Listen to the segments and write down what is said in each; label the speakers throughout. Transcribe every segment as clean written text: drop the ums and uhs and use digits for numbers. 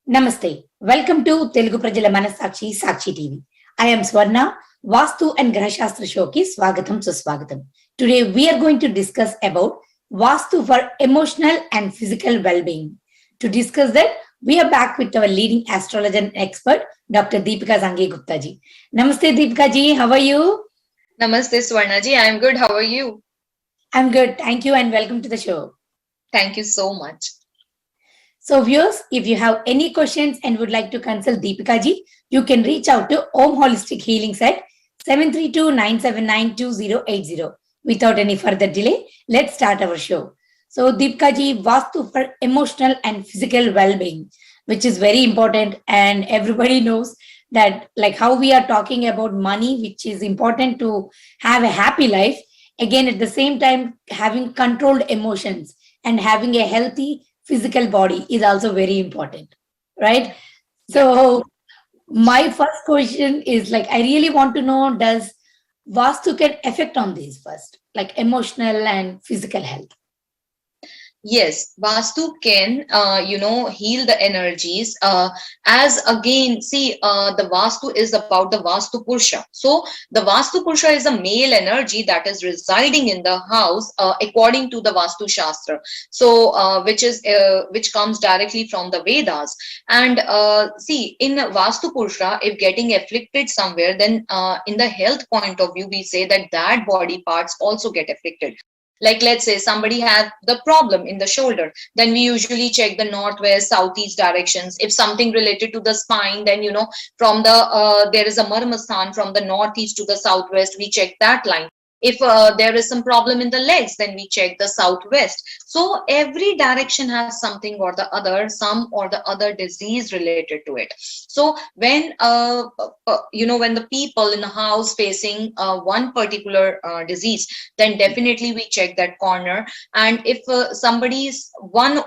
Speaker 1: Namaste. Welcome to Telugu Prajala Sakshi TV. I am Swarna. Vastu and Graha Sastra showki Swagatam Suswagatam. Today we are going to discuss about Vastu for emotional and physical well-being. To discuss that, we are back with our leading astrologer and expert, Dr. Dipika Sanghi Gupta ji. Namaste Dipika ji, how are you?
Speaker 2: Namaste Swarna ji, I am good. How are you?
Speaker 1: I'm good. Thank you and welcome to the show.
Speaker 2: Thank you so much.
Speaker 1: So viewers, if you have any questions and would like to consult Deepika ji, you can reach out to Om Holistic Healings at 732-979-2080. Without any further delay, let's start our show. So Deepika ji, Vastu for emotional and physical well-being, which is very important, and everybody knows that like how we are talking about money, which is important to have a happy life. Again, at the same time, having controlled emotions and having a healthy physical body is also very important, right? So my first question is like, I really want to know, does Vastu can affect on these first, like emotional and physical health?
Speaker 2: Yes, Vastu can, heal the energies. As again, see, the Vastu is about the Vastu Purusha. So the Vastu Purusha is a male energy that is residing in the house, according to the Vastu Shastra. So, which comes directly from the Vedas. And see, in Vastu Purusha, if getting afflicted somewhere, then in the health point of view, we say that that body parts also get afflicted. Like, let's say somebody has the problem in the shoulder, then we usually check the northwest, southeast directions. If something related to the spine, then from the there is a marmastan from the northeast to the southwest, we check that line. If there is some problem in the legs, then we check the southwest. So every direction has something or the other, some or the other disease related to it. So when when the people in the house facing one particular disease, then definitely we check that corner. And if somebody's one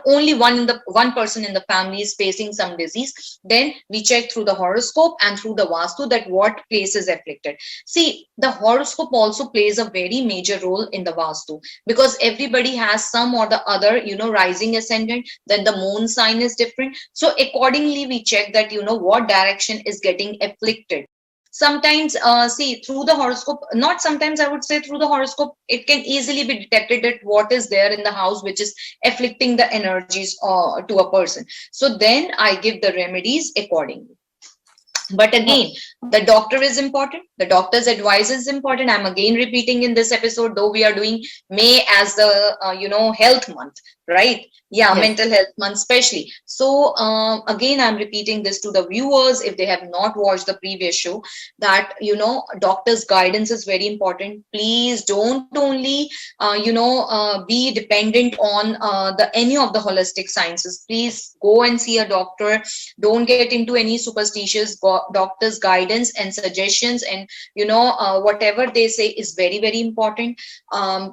Speaker 2: person in the family is facing some disease, then we check through the horoscope and through the Vastu that what place is afflicted. See, the horoscope also plays a very major role in the Vastu, because everybody has some or the other, rising ascendant, then the moon sign is different. So accordingly, we check that, what direction is getting afflicted. Sometimes, see, through the horoscope, not sometimes, I would say through the horoscope, it can easily be detected that what is there in the house which is afflicting the energies to a person. So then I give the remedies accordingly. But again, the doctor is important. The doctor's advice is important. I'm again repeating in this episode, though we are doing May as the, health month, right? Yeah,
Speaker 1: Yes.
Speaker 2: mental health month especially. So again, I'm repeating this to the viewers if they have not watched the previous show, that, doctor's guidance is very important. Please don't only, be dependent on the any of the holistic sciences. Please go and see a doctor. Don't get into any superstitious doctor's guidance and suggestions, and whatever they say is very, very important.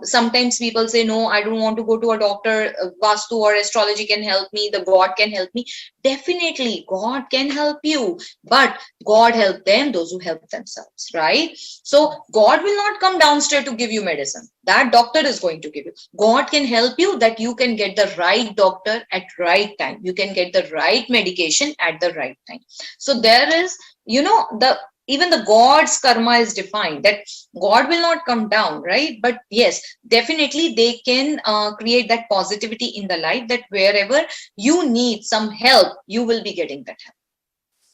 Speaker 2: Sometimes people say, no, I don't want to go to a doctor. Vastu or astrology can help me, the God can help me. Definitely God can help you, but God help them, those who help themselves, right? So God will not come downstairs to give you medicine. That doctor is going to give you. God can help you that you can get the right doctor at right time. You can get the right medication at the right time. So there is, even the God's karma is defined, that God will not come down, right? But yes, definitely they can create that positivity in the life, that wherever you need some help, you will be getting that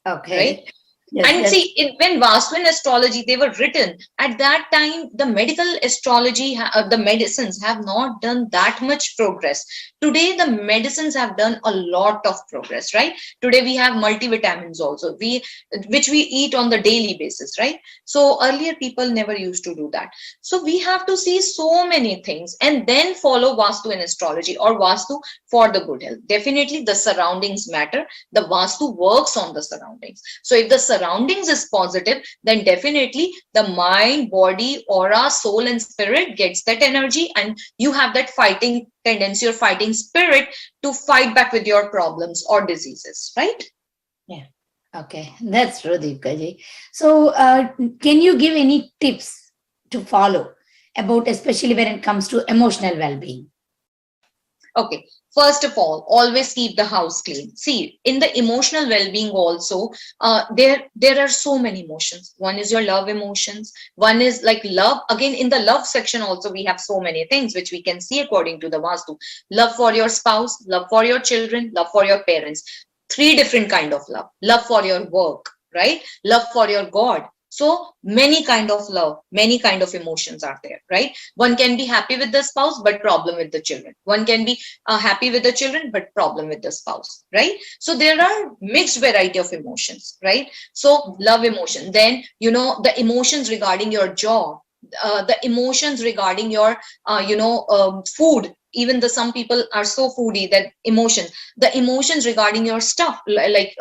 Speaker 2: help.
Speaker 1: Okay.
Speaker 2: Right?
Speaker 1: Yes,
Speaker 2: And see, when Vastu and astrology, they were written at that time, the medical astrology, the medicines have not done that much progress. Today, the medicines have done a lot of progress, right? Today, we have multivitamins also, which we eat on the daily basis, right? So earlier, people never used to do that. So we have to see so many things and then follow Vastu and astrology, or Vastu for the good health. Definitely, the surroundings matter. The Vastu works on the surroundings. So if the surroundings is positive, then definitely the mind, body, aura, soul, and spirit gets that energy, and you have that fighting tendency or fighting spirit to fight back with your problems or diseases, right?
Speaker 1: Yeah. Okay, that's true, Deepika ji. So, can you give any tips to follow about, especially when it comes to emotional well-being?
Speaker 2: Okay. First of all, always keep the house clean. See, in the emotional well-being also, there are so many emotions. One is your love emotions. One is like love. Again, in the love section also, we have so many things which we can see according to the Vastu. Love for your spouse, love for your children, love for your parents. Three different kind of love. Love for your work, right? Love for your God. So many kind of love, many kind of emotions are there, right? One can be happy with the spouse, but problem with the children. One can be happy with the children, but problem with the spouse, right? So there are mixed variety of emotions, right? So love emotion. Then, the emotions regarding your job, the emotions regarding your, food. Even the some people are so foodie that emotions, the emotions regarding your stuff, like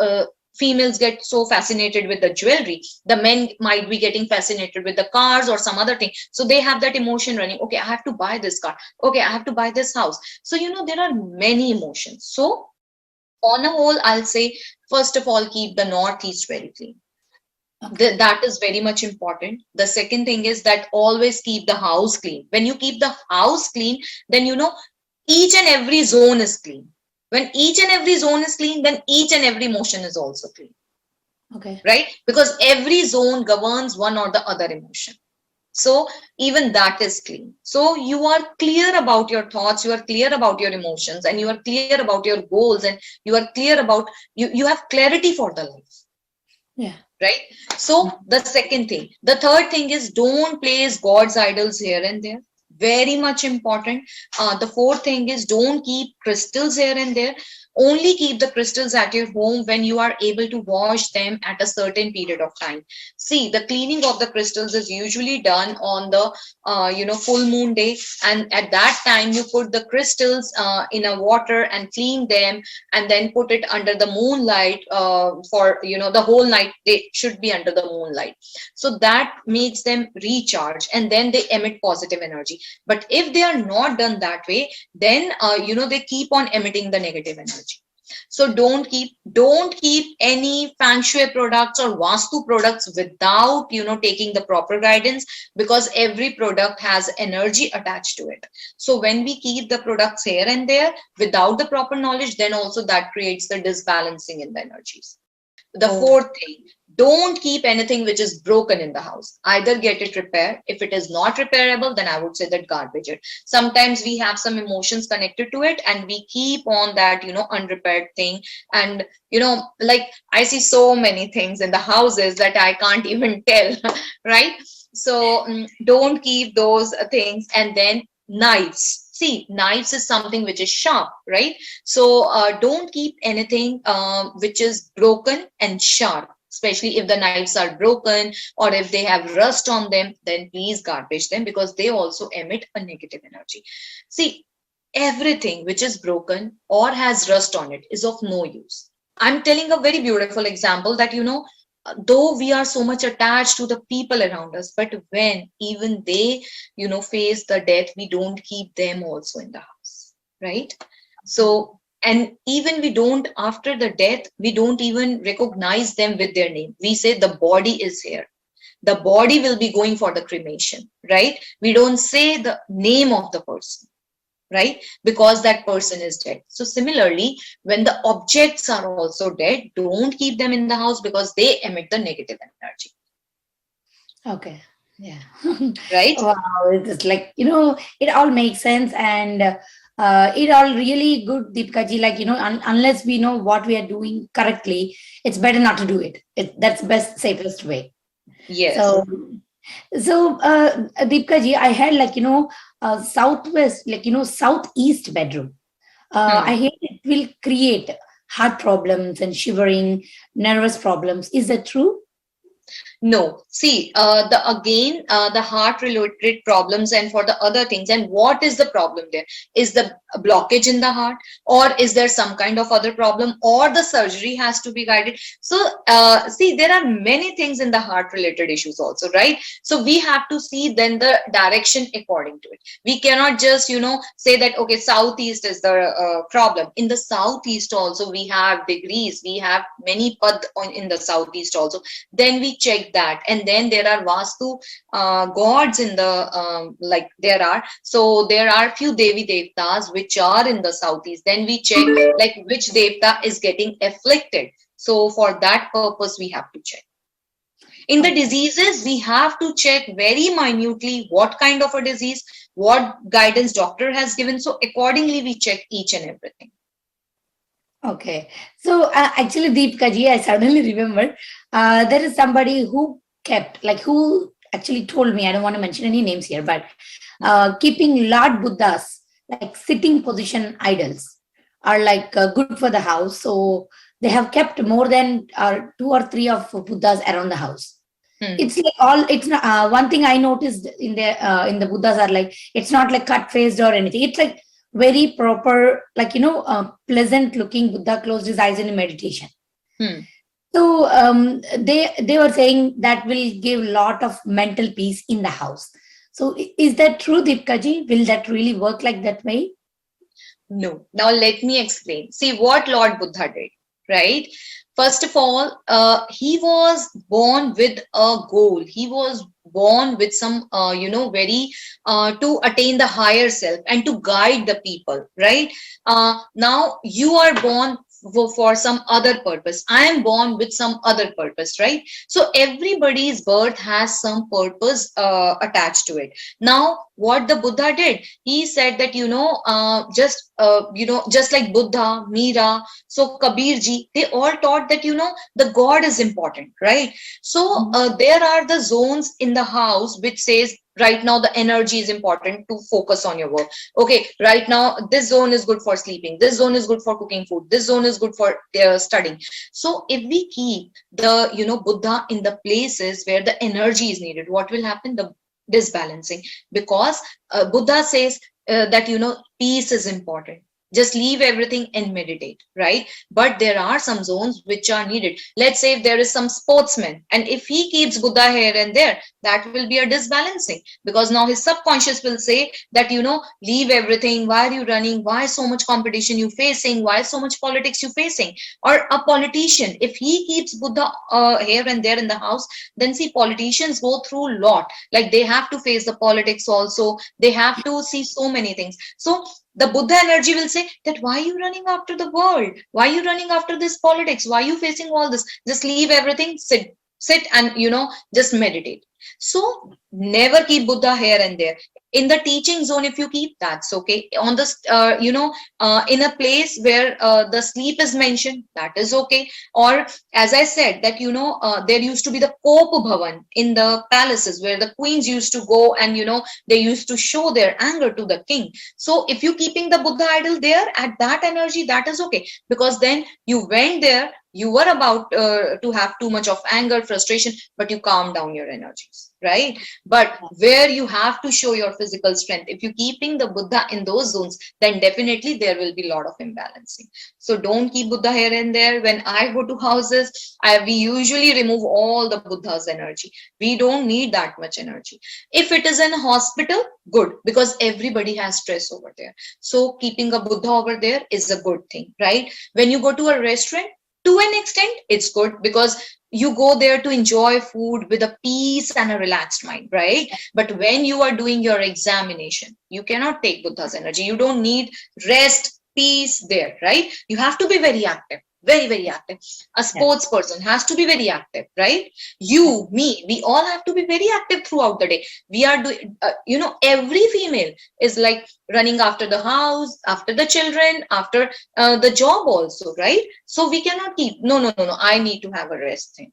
Speaker 2: females get so fascinated with the jewelry, the men might be getting fascinated with the cars or some other thing, so they have that emotion running. Okay, I have to buy this car. Okay, I have to buy this house. So there are many emotions. So on a whole, I'll say, first of all, keep the northeast very clean. That is very much important. The second thing is that always keep the house clean. When you keep the house clean, then each and every zone is clean. When each and every zone is clean, then each and every emotion is also clean.
Speaker 1: Okay.
Speaker 2: Right? Because every zone governs one or the other emotion. So even that is clean. So you are clear about your thoughts, you are clear about your emotions, and you are clear about your goals, and you are clear about you have clarity for the life.
Speaker 1: Yeah.
Speaker 2: Right? So the second thing. The third thing is, don't place God's idols here and there. Very much important. The fourth thing is, don't keep crystals here and there. Only keep the crystals at your home when you are able to wash them at a certain period of time. See, the cleaning of the crystals is usually done on the full moon day, and at that time you put the crystals in a water and clean them, and then put it under the moonlight for the whole night. They should be under the moonlight, so that makes them recharge, and then they emit positive energy. But if they are not done that way, then they keep on emitting the negative energy. So don't keep any feng shui products or vastu products without taking the proper guidance, because every product has energy attached to it. So when we keep the products here and there without the proper knowledge, then also that creates the disbalancing in the energies. The fourth thing, don't keep anything which is broken in the house. Either get it repaired. If it is not repairable, then I would say that garbage it. Sometimes we have some emotions connected to it, and we keep on that unrepaired thing. And like, I see so many things in the houses that I can't even tell. Right? So don't keep those things. And then knives. See, knives is something which is sharp, right? So don't keep anything which is broken and sharp, especially if the knives are broken or if they have rust on them. Then please garbage them, because they also emit a negative energy. See, everything which is broken or has rust on it is of no use. I'm telling a very beautiful example that though we are so much attached to the people around us, but when even they face the death, we don't keep them also in the house, right? So, and even we don't, after the death, we don't even recognize them with their name. We say the body is here, the body will be going for the cremation, right? We don't say the name of the person, right? Because that person is dead. So similarly, when the objects are also dead, don't keep them in the house, because they emit the negative energy.
Speaker 1: Okay. Yeah.
Speaker 2: Right?
Speaker 1: Wow. It's like, it all makes sense, and it all really good, Deepika ji. Like, unless we know what we are doing correctly, it's better not to do it. That's best, safest way.
Speaker 2: Yes.
Speaker 1: So, Deepika ji, I had like, southwest, like, southeast bedroom. I hear it will create heart problems and shivering, nervous problems. Is that true?
Speaker 2: No, see, the heart related problems and for the other things. And what is the problem there? Is the blockage in the heart, or is there some kind of other problem, or the surgery has to be guided? So, see, there are many things in the heart related issues also, right? So we have to see then the direction according to it. We cannot just, say that, okay, southeast is the problem. In the southeast also, we have degrees, we have many pad in the southeast also. Then we check like that. And then there are Vastu gods in the like there are. So there are few Devi Devtas which are in the southeast. Then we check like which Devta is getting afflicted. So for that purpose, we have to check. In the diseases, we have to check very minutely what kind of a disease, what guidance doctor has given. So accordingly, we check each and everything.
Speaker 1: Okay. So actually, Deepika ji, I suddenly remembered there is somebody who kept, like, who actually told me, I don't want to mention any names here, but keeping Lord Buddhas, like sitting position idols, are like good for the house. So they have kept more than 2 or 3 of Buddhas around the house. It's like all, it's not one thing I noticed in the Buddhas are like, it's not like cut faced or anything. It's like very proper, like, pleasant looking Buddha closed his eyes in meditation. So they were saying that will give lot of mental peace in the house. So is that true, Deepika ji? Will that really work like that way?
Speaker 2: No. Now let me explain. See what Lord Buddha did, right? First of all, he was born with a goal. He was born with some, very to attain the higher self and to guide the people, right? Now you are born for some other purpose. I am born with some other purpose, right? So everybody's birth has some purpose attached to it. Now, what the Buddha did, he said that, just like Buddha, Meera, so Kabirji, they all taught that, the God is important, right? So there are the zones in the house which says, right now the energy is important to focus on your work. Okay, right now this zone is good for sleeping, this zone is good for cooking food, this zone is good for studying. So if we keep the Buddha in the places where the energy is needed, what will happen? The disbalancing, because Buddha says that peace is important. Just leave everything and meditate, right? But there are some zones which are needed. Let's say if there is some sportsman and if he keeps Buddha here and there, that will be a disbalancing, because now his subconscious will say that, leave everything. Why are you running? Why so much competition you facing? Why so much politics you facing? Or a politician, if he keeps Buddha here and there in the house, then see, politicians go through a lot. Like they have to face the politics also. They have to see so many things. So the Buddha energy will say that, why are you running after the world? Why are you running after this politics? Why are you facing all this? Just leave everything, sit and, just meditate. So never keep Buddha here and there. In the teaching zone, if you keep, that's okay. On this, in a place where the sleep is mentioned, that is okay. Or as I said that, there used to be the Kopa Bhavan in the palaces where the queens used to go and, they used to show their anger to the king. So if you keeping the Buddha idol there at that energy, that is okay. Because then you went there, you were about to have too much of anger, frustration, but you calm down your energies, right? But where you have to show your physical strength, if you're keeping the Buddha in those zones, then definitely there will be a lot of imbalancing. So don't keep Buddha here and there. When I go to houses, we usually remove all the Buddha's energy. We don't need that much energy. If it is in a hospital, good, because everybody has stress over there. So keeping a Buddha over there is a good thing, right? When you go to a restaurant, to an extent, it's good because you go there to enjoy food with a peace and a relaxed mind, right? But when you are doing your examination, you cannot take Buddha's energy. You don't need rest, peace there, right? You have to be very active. Very, very active. A sports person has to be very active, right? You, me, we all have to be very active throughout the day. We are doing, every female is like running after the house, after the children, after the job also, right? So we cannot keep, no, I need to have a rest thing.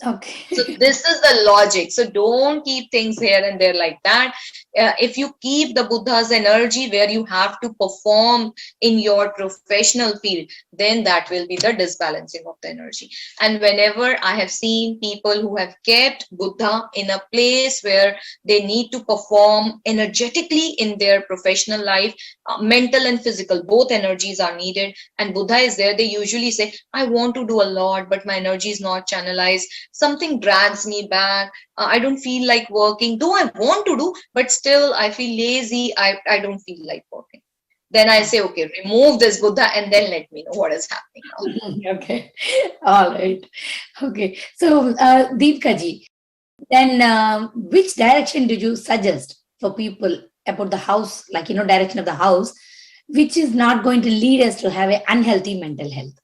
Speaker 1: Okay.
Speaker 2: So this is the logic. So don't keep things here and there like that. If you keep the Buddha's energy where you have to perform in your professional field, then that will be the disbalancing of the energy. And whenever I have seen people who have kept Buddha in a place where they need to perform energetically in their professional life, mental and physical, both energies are needed, and Buddha is there, they usually say, I want to do a lot, but my energy is not channelized. Something drags me back. I don't feel like working, though I want to do, but still I feel lazy. I don't feel like working. then I say, okay, remove this Buddha and then let me know what is happening now.
Speaker 1: Okay. All right. Okay. So, Deepika ji, then which direction did you suggest for people about the house, like, direction of the house, which is not going to lead us to have an unhealthy mental health?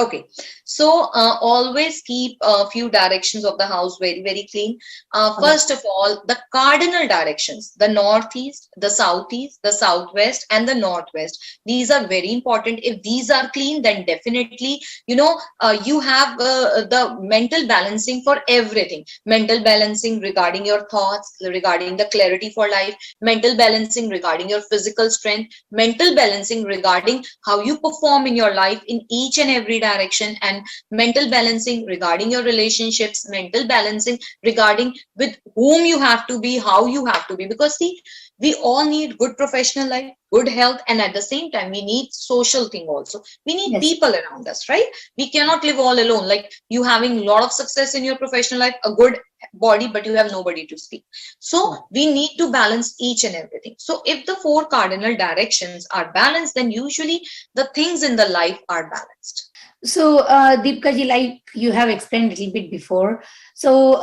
Speaker 2: Okay, so always keep a few directions of the house very, very clean.
Speaker 1: Okay.
Speaker 2: First of all, the cardinal directions, the northeast, the southeast, the southwest, and the northwest. These are very important. If these are clean, then definitely, you have the mental balancing for everything. Mental balancing regarding your thoughts, regarding the clarity for life, mental balancing regarding your physical strength, mental balancing regarding how you perform in your life in each and every direction, and mental balancing regarding your relationships, mental balancing regarding with whom you have to be, how you have to be, because see, we all need good professional life, good health, and at the same time we need social thing also. We need
Speaker 1: Yes.
Speaker 2: people around us, right? We cannot live all alone, like you having a lot of success in your professional life, a good body, but you have nobody to speak. So we need to balance each and everything. So if the four cardinal directions are balanced, then usually the things in the life are balanced.
Speaker 1: So, Deepika ji, like you have explained a little bit before, so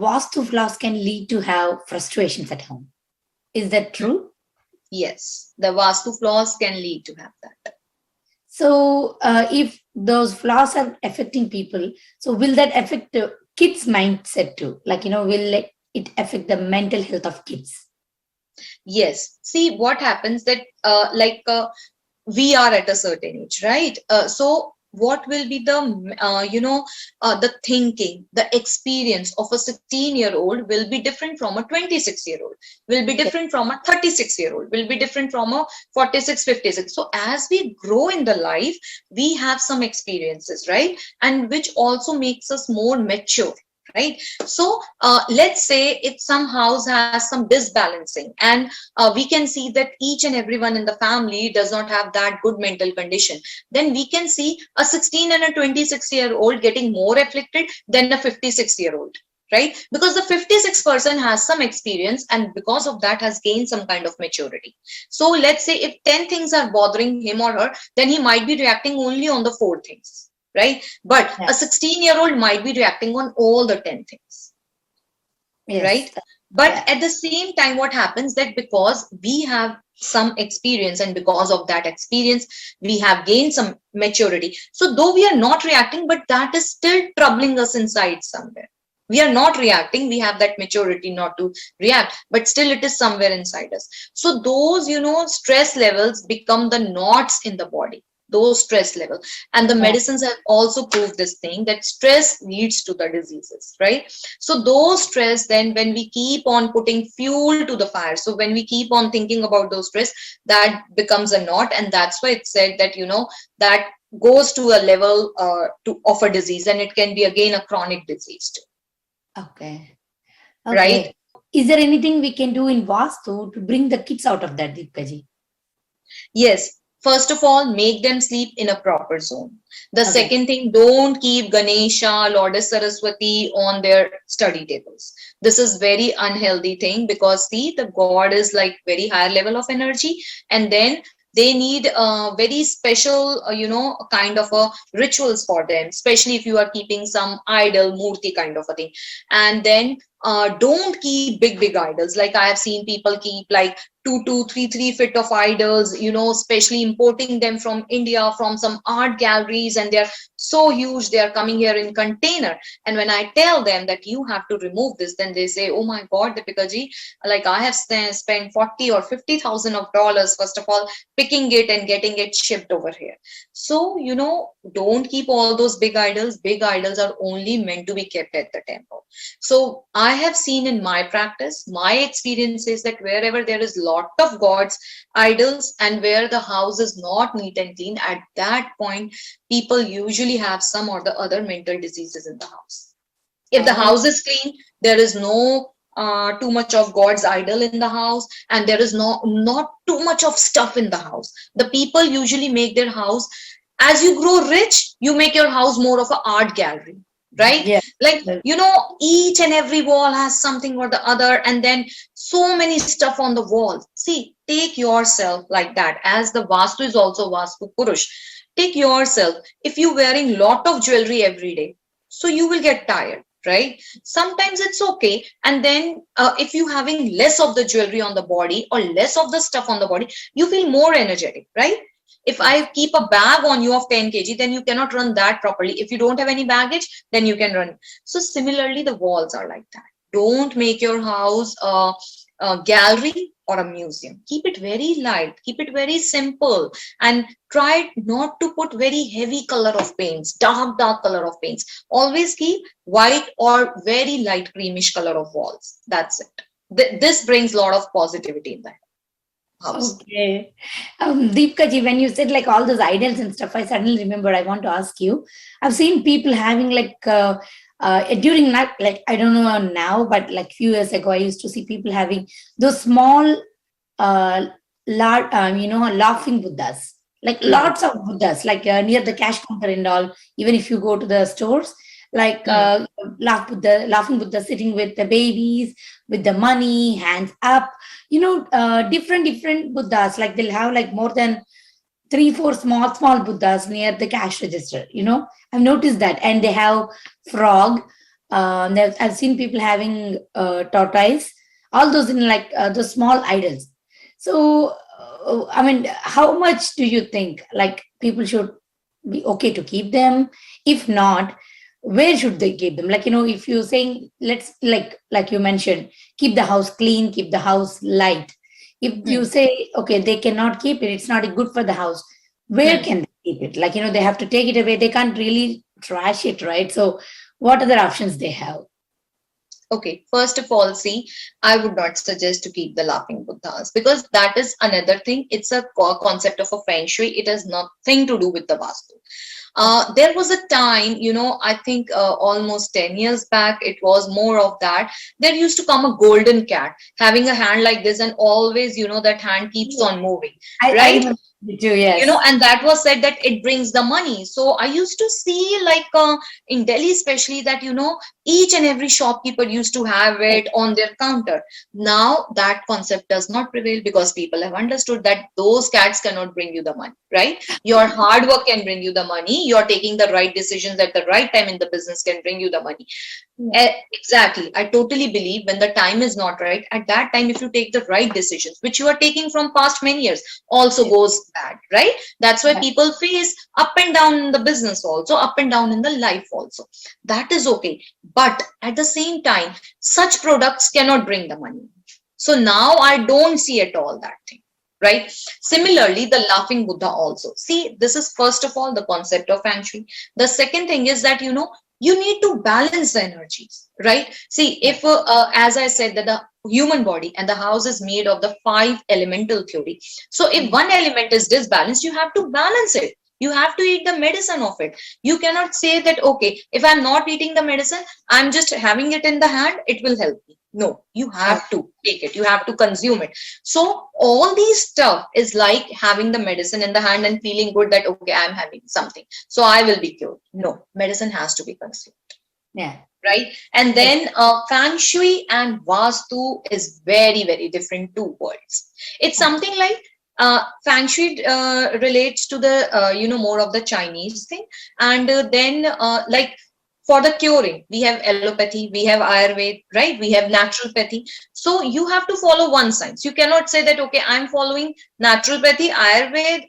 Speaker 1: Vastu flaws can lead to have frustrations at home. Is that true?
Speaker 2: Yes, the Vastu flaws can lead to have that.
Speaker 1: So, if those flaws are affecting people, so will that affect the kids' mindset too? Like, will it affect the mental health of kids?
Speaker 2: Yes. See what happens that we are at a certain age, right? So what will be the thinking, the experience of a 16-year-old will be different from a 26-year-old, will be different from a 36-year-old, will be different from a 46, 56. So as we grow in the life, we have some experiences, right? And which also makes us more mature, right? So let's say if some house has some disbalancing, and we can see that each and everyone in the family does not have that good mental condition, then we can see a 16 and a 26-year-old getting more afflicted than a 56-year-old, right? Because the 56 person has some experience, and because of that has gained some kind of maturity. So let's say if 10 things are bothering him or her, then he might be reacting only on the 4 things, right? But
Speaker 1: Yeah.
Speaker 2: a 16-year-old might be reacting on all the 10 things,
Speaker 1: Yes.
Speaker 2: right? But
Speaker 1: Yeah.
Speaker 2: at the same time, what happens that because we have some experience, and because of that experience we have gained some maturity, so though we are not reacting, but that is still troubling us inside somewhere. We are not reacting, we have that maturity not to react, but still it is somewhere inside us. So those stress levels become the knots in the body, those stress level. And the
Speaker 1: Yeah.
Speaker 2: medicines have also proved this thing, that stress leads to the diseases, right? So those stress, then when we keep on putting fuel to the fire, so when we keep on thinking about those stress, that becomes a knot. And that's why it's said that that goes to a level of a disease, and it can be again a chronic disease too,
Speaker 1: Okay.
Speaker 2: right?
Speaker 1: Okay. Is there anything we can do in Vastu to bring the kids out of that, Deepika ji?
Speaker 2: Yes. First of all, make them sleep in a proper zone. The
Speaker 1: Okay.
Speaker 2: second thing, don't keep Ganesha, Lord Saraswati on their study tables. This is very unhealthy thing, because see, the God is like very higher level of energy, and then they need very special, kind of a rituals for them, especially if you are keeping some idol, murti kind of a thing. And then don't keep big idols. Like I have seen people keep like 2, 2, 3 feet of idols, especially importing them from India, from some art galleries, and they're so huge, they are coming here in container. And when I tell them that you have to remove this, then they say, oh my God, Deepika ji, like I have spent 40 or 50,000 of dollars, first of all, picking it and getting it shipped over here. So, don't keep all those big idols. Big idols are only meant to be kept at the temple. So I have seen in my practice, my experience is that wherever there is lot of gods, idols, and where the house is not neat and clean, at that point, people usually have some or the other mental diseases in the house. If the house is clean, there is no too much of God's idol in the house, and there is not too much of stuff in the house. The people usually make their house, as you grow rich, you make your house more of an art gallery, right?
Speaker 1: Yeah.
Speaker 2: Like, each and every wall has something or the other, and then so many stuff on the wall. See, See, take yourself like that. As the Vastu is also Vastu Purush. Take yourself. If you're wearing lot of jewelry every day, so you will get tired, right? Sometimes it's okay. And then if you having less of the jewelry on the body or less of the stuff on the body, you feel more energetic, right? If I keep a bag on you of 10 kg, then you cannot run that properly. If you don't have any baggage, then you can run. So similarly, the walls are like that. Don't make your house a gallery or a museum. Keep it very light, keep it very simple, and try not to put very heavy color of paints, dark color of paints. Always keep white or very light creamish color of walls. That's it. This brings a lot of positivity in the house.
Speaker 1: Okay. Deepika ji, when you said like all those idols and stuff, I suddenly remember I want to ask you. I've seen people having like during not like I don't know now, but like few years ago, I used to see people having those small laughing Buddhas, like lots of Buddhas, like near the cash counter and all. Even if you go to the stores, like laughing Buddha sitting with the babies, with the money, hands up, different Buddhas. Like they'll have like more than 3, 4 small Buddhas near the cash register. I've noticed that, and they have frog. I've seen people having tortoise. All those in like the small idols. So, I mean, how much do you think like people should be okay to keep them? If not, where should they keep them? Like, if you're saying, let's like you mentioned, keep the house clean, keep the house light. If you say, okay, they cannot keep it, it's not good for the house, where can they keep it? Like, they have to take it away. They can't really trash it, right? So what other options they have?
Speaker 2: Okay, first of all, see, I would not suggest to keep the laughing Buddhas, because that is another thing. It's a core concept of a feng shui. It has nothing to do with the Vastu. There was a time, I think almost 10 years back, it was more of that. There used to come a golden cat having a hand like this, and always, that hand keeps on moving, right?
Speaker 1: I remember it too, yes.
Speaker 2: And that was said that it brings the money. So I used to see like in Delhi, especially, that, each and every shopkeeper used to have it on their counter. Now that concept does not prevail, because people have understood that those cats cannot bring you the money, right? Your hard work can bring you the money. You're taking the right decisions at the right time in the business can bring you the money. Exactly. I totally believe when the time is not right, at that time, if you take the right decisions, which you are taking from past many years, also goes bad, right? That's why people face up and down in the business, also up and down in the life also. That is okay. But at the same time, such products cannot bring the money. So now I don't see at all that thing. Right? Similarly, the laughing Buddha also. See, this is first of all the concept of feng shui. The second thing is that, you need to balance the energies, right? See, if, as I said, that the human body and the house is made of the 5 elemental theory. So if one element is disbalanced, you have to balance it. You have to eat the medicine of it. You cannot say that, okay, if I'm not eating the medicine, I'm just having it in the hand, it will help me. No, you have to take it. You have to consume it. So all these stuff is like having the medicine in the hand and feeling good that, okay, I'm having something, so I will be cured. No, medicine has to be consumed.
Speaker 1: Yeah.
Speaker 2: Right. And then feng shui and Vastu is very, very different two worlds. It's something like feng shui relates to the, more of the Chinese thing. And then like for the curing, we have allopathy, we have Ayurveda, right? We have naturopathy. So you have to follow one science. You cannot say that, okay, I'm following naturopathy, Ayurveda,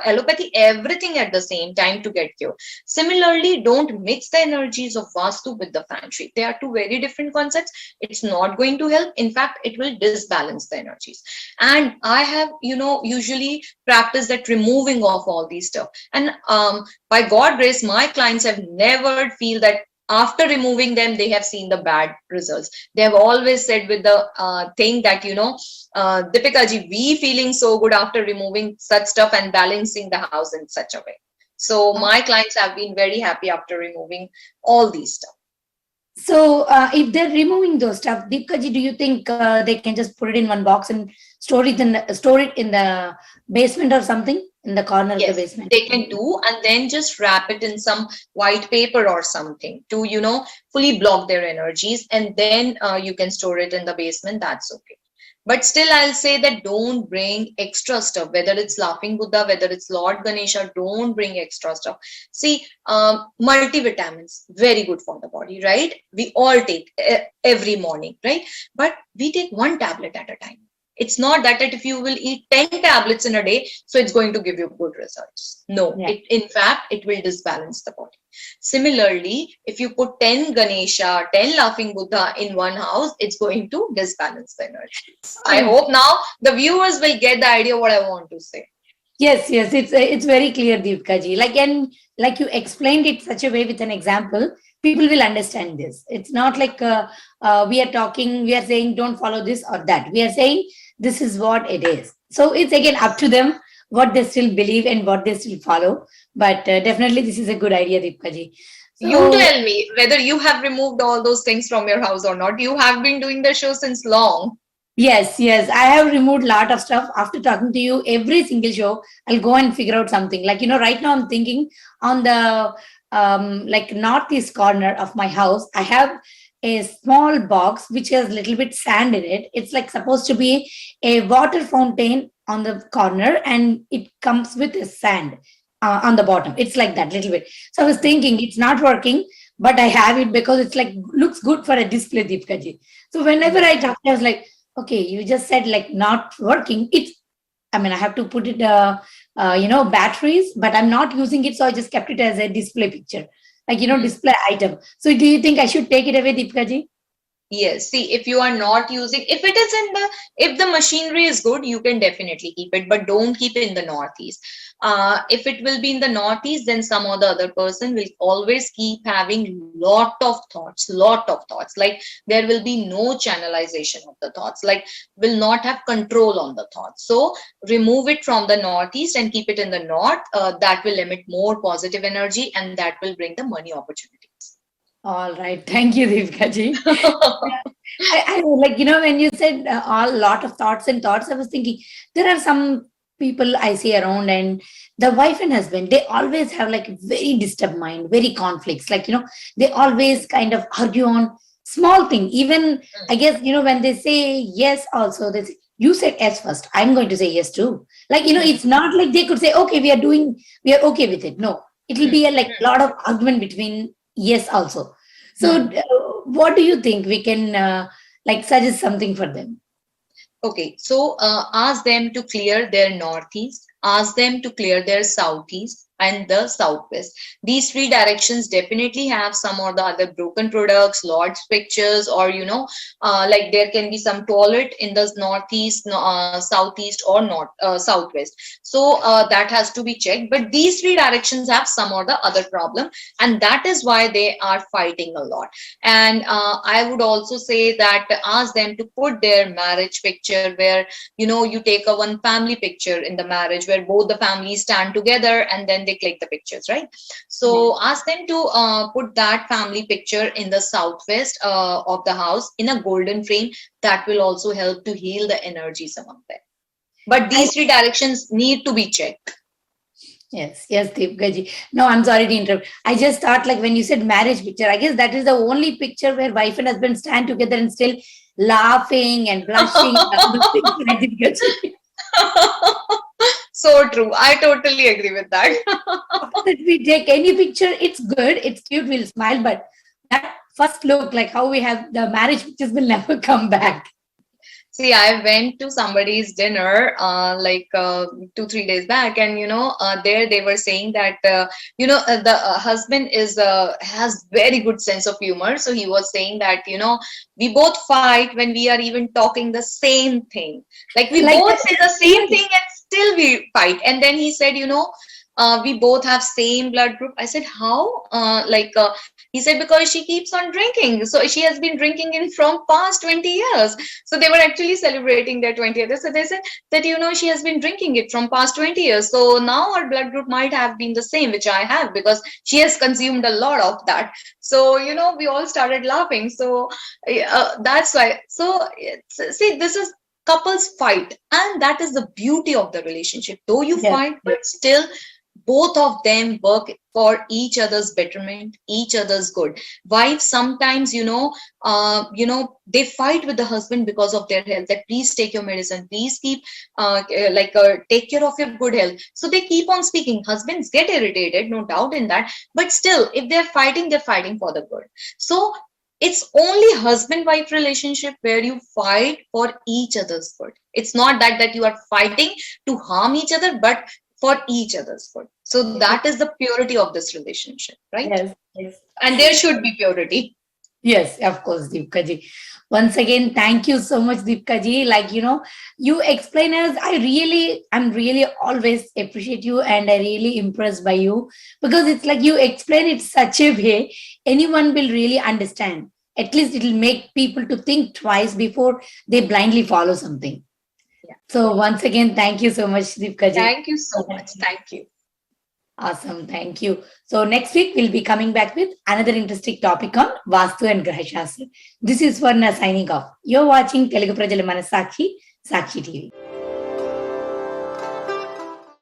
Speaker 2: allopathy, everything at the same time to get cured. Similarly, don't mix the energies of Vastu with the feng shui. They are two very different concepts. It's not going to help. In fact, it will disbalance the energies. And I have, usually practiced that removing of all these stuff. And by God grace, my clients have never feel that after removing them, they have seen the bad results. They have always said with the thing that, Dipika ji, we feeling so good after removing such stuff and balancing the house in such a way. So my clients have been very happy after removing all these stuff.
Speaker 1: So if they're removing those stuff, Deepika ji, do you think they can just put it in one box and store it in the basement or something, in the corner of the basement?
Speaker 2: They can do, and then just wrap it in some white paper or something to, fully block their energies, and then you can store it in the basement. That's okay. But still, I'll say that don't bring extra stuff, whether it's Laughing Buddha, whether it's Lord Ganesha, don't bring extra stuff. See, multivitamins, very good for the body, right? We all take every morning, right? But we take one tablet at a time. It's not that if you will eat 10 tablets in a day, so it's going to give you good results. No,
Speaker 1: Yeah.
Speaker 2: in fact, it will disbalance the body. Similarly, if you put 10 Ganesha, 10 Laughing Buddha in one house, it's going to disbalance the energy. I hope now the viewers will get the idea what I want to say.
Speaker 1: Yes, yes, it's very clear, Deepika ji. Like, and like you explained it such a way with an example, people will understand this. It's not like we are talking, we are saying don't follow this or that. We are saying this is what it is. So it's again up to them what they still believe and what they still follow. But definitely, this is a good idea, Deepika ji.
Speaker 2: You
Speaker 1: So
Speaker 2: tell me whether you have removed all those things from your house or not. You have been doing the show since long.
Speaker 1: yes, yes, I have removed a lot of stuff after talking to you. Every single show, I'll go and figure out something. Like, right now I'm thinking on the like northeast corner of my house, I have a small box which has a little bit sand in it. It's like supposed to be a water fountain on the corner, and it comes with a sand on the bottom. It's like that little bit. So I was thinking it's not working, but I have it because it's like looks good for a display, Deepika ji. So whenever I talked, I was like, okay, you just said like not working. I mean, I have to put it, batteries, but I'm not using it. So I just kept it as a display picture, like, display item. So do you think I should take it away, Deepika ji?
Speaker 2: Yes, see, if you are not using, if it is in the, if the machinery is good, you can definitely keep it, but don't keep it in the northeast. If it will be in the northeast, then some or the other person will always keep having lot of thoughts. Like there will be no channelization of the thoughts, like will not have control on the thoughts. So remove it from the northeast and keep it in the north. That will emit more positive energy and that will bring the money opportunities.
Speaker 1: All right. Thank you, Deepika ji. I like, when you said a lot of thoughts, I was thinking there are some people I see around, and the wife and husband, they always have like very disturbed mind, very conflicts. Like, they always kind of argue on small thing. Even I guess, when they say yes, also they say, you said yes first. I'm going to say yes too. Like, it's not like they could say, okay, we are okay with it. No, it will be a like lot of argument between yes also. So what do you think we can like suggest something for them?
Speaker 2: Okay, so ask them to clear their northeast, ask them to clear their southeast and the southwest. These three directions definitely have some or the other broken products, Lord's pictures, or like there can be some toilet in the northeast, southeast, or north southwest. So that has to be checked. But these three directions have some or the other problem, and that is why they are fighting a lot. And I would also say that ask them to put their marriage picture where you take a one family picture in the marriage where both the families stand together and then they click the pictures, right? So ask them to put that family picture in the southwest of the house in a golden frame. That will also help to heal the energies among them. But these three directions need to be checked.
Speaker 1: Yes, yes, Deepika ji. No, I'm sorry to interrupt. I just thought like when you said marriage picture, I guess that is the only picture where wife and husband stand together and still laughing and blushing.
Speaker 2: So true. I totally agree with that.
Speaker 1: That we take any picture, it's good, it's cute, we'll smile, but that first look, like how we have the marriage pictures, will never come back.
Speaker 2: See, I went to somebody's dinner like 2-3 days back, and there they were saying that the husband has very good sense of humor. So he was saying that we both fight when we are even talking the same thing. Like we
Speaker 1: Like
Speaker 2: both say the same thing and still we fight. And then he said, we both have same blood group. I said, how? He said, because she keeps on drinking. So she has been drinking in from past 20 years. So they were actually celebrating their 20th. So they said that, she has been drinking it from past 20 years. So now our blood group might have been the same, which I have, because she has consumed a lot of that. So, we all started laughing. So that's why. So see, this is couples fight. And that is the beauty of the relationship. Though you fight, but still both of them work for each other's betterment, each other's good. Wives sometimes, they fight with the husband because of their health, that please take your medicine, please keep take care of your good health. So they keep on speaking. Husbands get irritated, no doubt in that, but still, if they're fighting for the good. So it's only husband wife relationship where you fight for each other's good. It's not that you are fighting to harm each other, but for each other's good. So that is the purity of this relationship, right?
Speaker 1: Yes, yes.
Speaker 2: And there should be purity.
Speaker 1: Yes, of course, Deepika ji. Once again, thank you so much, Deepika ji. Like, you explain us. I'm really always appreciate you, and I really impressed by you, because it's like you explain it such a way anyone will really understand. At least it will make people to think twice before they blindly follow something.
Speaker 2: Yeah.
Speaker 1: So once again, thank you so much, Deepika ji.
Speaker 2: Thank you so much. Thank you.
Speaker 1: Awesome. Thank you. So next week, we'll be coming back with another interesting topic on Vastu and Graha Sastra. This is Varna signing off. You're watching Telugu Prajala Mana Sakshi TV.